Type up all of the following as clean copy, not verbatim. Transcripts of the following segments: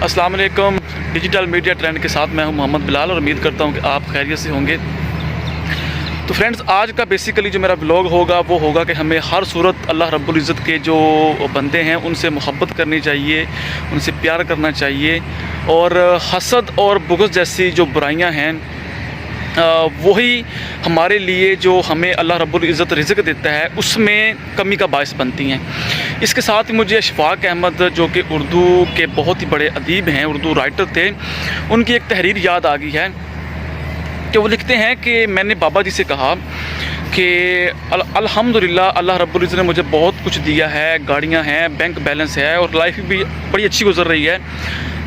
अस्सलाम वालेकुम। Digital media trend के साथ मैं हूं मोहम्मद बिलाल और उम्मीद करता हूं कि आप खैरियत से होंगे। तो फ्रेंड्स, आज का बेसिकली जो मेरा ब्लॉग होगा वो होगा कि हमें हर सूरत अल्लाह रब्बुल इज़्ज़त के जो बंदे हैं उनसे मोहब्बत करनी चाहिए, उनसे प्यार करना चाहिए। और हसद और बुग़्ज़ जैसी जो बुराइयां हैं वही हमारे लिए जो हमें अल्लाह रब्बुल इज़्ज़त रिज़्क़ देता है उसमें कमी का बायस बनती हैं। इसके साथ ही मुझे अशफ़ाक़ अहमद जो कि उर्दू के बहुत ही बड़े अदीब हैं, उर्दू राइटर थे, उनकी एक तहरीर याद आ गई है कि वो लिखते हैं कि मैंने बाबा जी से कहा कि अल्हम्दुलिल्लाह अल्लाह रब्बुल इज़्ज़त ने मुझे बहुत कुछ दिया है, गाड़ियाँ हैं, बैंक बैलेंस है और लाइफ भी बड़ी अच्छी गुजर रही है।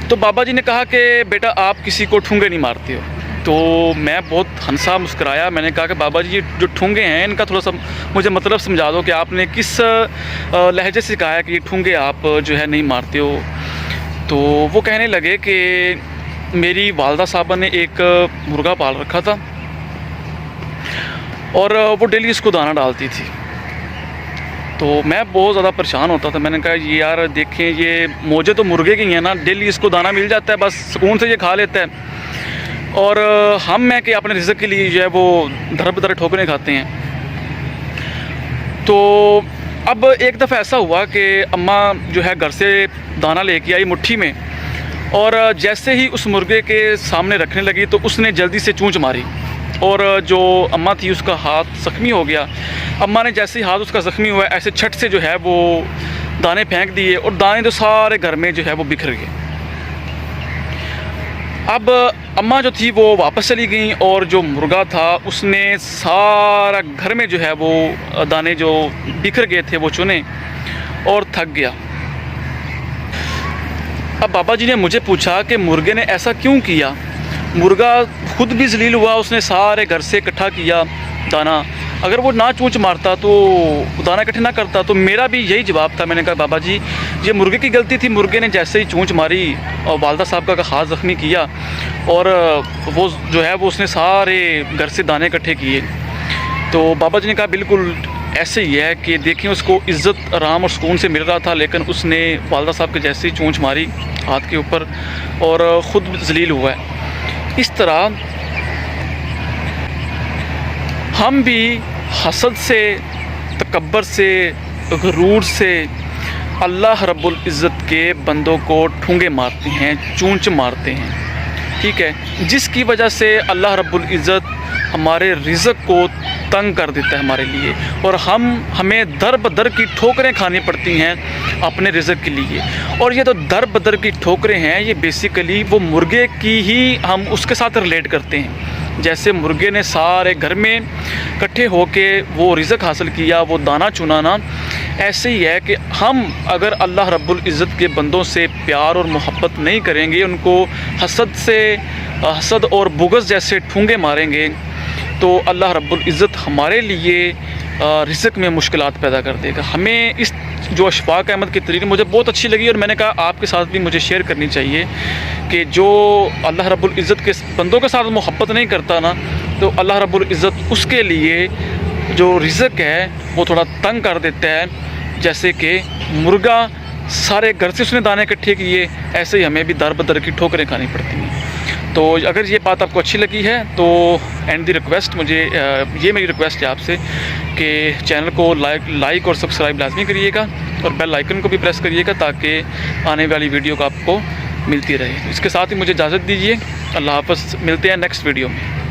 तो बाबा जी ने कहा कि बेटा आप किसी को ठूंगे नहीं मारते हो। तो मैं बहुत हंसा, मुस्कराया। मैंने कहा कि बाबा जी ये जो ठूंगे हैं इनका थोड़ा सा मुझे मतलब समझा दो कि आपने किस लहजे से कहा है कि ये ठूंगे आप जो है नहीं मारते हो। तो वो कहने लगे कि मेरी वालदा साहबा ने एक मुर्गा पाल रखा था और वो डेली इसको दाना डालती थी। तो मैं बहुत ज़्यादा परेशान होता था। मैंने कहा ये यार देखें, ये मौजे तो मुर्गे की हैं ना, डेली इसको दाना मिल जाता है, बस सुकून से ये खा लेता है। और हम मैं कि अपने रिज़्क़ के लिए जो है वो दर बदर ठोकरें खाते हैं। तो अब एक दफ़ा ऐसा हुआ कि अम्मा जो है घर से दाना लेके आई मुट्ठी में, और जैसे ही उस मुर्गे के सामने रखने लगी तो उसने जल्दी से चूंच मारी और जो अम्मा थी उसका हाथ ज़ख्मी हो गया। अम्मा ने जैसे ही हाथ उसका ज़ख्मी हुआ ऐसे छट से जो है वो दाने फेंक दिए और दाने तो सारे घर में जो है वो बिखर गए। अब अम्मा जो थी वो वापस चली गई और जो मुर्गा था उसने सारा घर में जो है वो दाने जो बिखर गए थे वो चुने और थक गया। अब बाबा जी ने मुझे पूछा कि मुर्गे ने ऐसा क्यों किया। मुर्गा खुद भी ज़लील हुआ, उसने सारे घर से इकट्ठा किया दाना। अगर वो ना चूंच मारता तो दाना इकट्ठे ना करता। तो मेरा भी यही जवाब था। मैंने कहा बाबा जी ये मुर्गे की गलती थी। मुर्गे ने जैसे ही चूंच मारी और वालदा साहब का हाथ ज़ख्मी किया और वो जो है वो उसने सारे घर से दाने इकट्ठे किए। तो बाबा जी ने कहा बिल्कुल ऐसे ही है कि देखिए उसको इज़्ज़त आराम और सुकून से मिल रहा था, लेकिन उसने वालदा साहब के जैसे ही चूंच मारी हाथ के ऊपर और ख़ुद ज़लील हुआ है। इस तरह हम भी हसद से, तकब्बर से, गुरूर से अल्लाह रब्बुल इज़्ज़त के बंदों को ठूंगे मारते हैं, चूंच मारते हैं, ठीक है, जिसकी वजह से अल्लाह रब्बुल इज़्ज़त हमारे रिज़्क़ को तंग कर देता है हमारे लिए और हमें दर बदर की ठोकरें खानी पड़ती हैं अपने रिज़्क़ के लिए। और ये तो दर बदर की ठोकरें हैं, ये बेसिकली वो मुर्गे की ही हम उसके साथ रिलेट करते हैं। जैसे मुर्गे ने सारे घर में इकट्ठे होके वो रिज़्क़ हासिल किया, वो दाना चुनाना, ऐसे ही है कि हम अगर अल्लाह रब्बुल इज़्ज़त के बंदों से प्यार और मोहब्बत नहीं करेंगे, उनको हसद और बुग़्ज़ जैसे ठूंगे मारेंगे, तो अल्लाह रब्बुल इज़्ज़त हमारे लिए रिज़्क़ में मुश्किलात पैदा कर देगा। हमें इस जो अशफ़ाक़ अहमद की तहरीर मुझे बहुत अच्छी लगी और मैंने कहा आपके साथ भी मुझे शेयर करनी चाहिए कि जो अल्लाह रब्बुल इज़्ज़त के बंदों के साथ मोहब्बत नहीं करता ना, तो अल्लाह रब्बुल इज़्ज़त उसके लिए जो रिज़्क़ है वो थोड़ा तंग कर देता है। जैसे कि मुर्गा सारे घर से उसने दाने इकट्ठे किए, ऐसे ही हमें भी दर बदर की ठोकरें खानी पड़ती हैं। तो अगर ये बात आपको अच्छी लगी है तो एंड दी रिक्वेस्ट, मुझे ये मेरी रिक्वेस्ट है आपसे कि चैनल को लाइक और सब्सक्राइब लाजमी करिएगा और बेल आइकन को भी प्रेस करिएगा ताकि आने वाली वीडियो का आपको मिलती रहे। इसके साथ ही मुझे इजाज़त दीजिए। अल्लाह हाफ़िज़, मिलते हैं नेक्स्ट वीडियो में।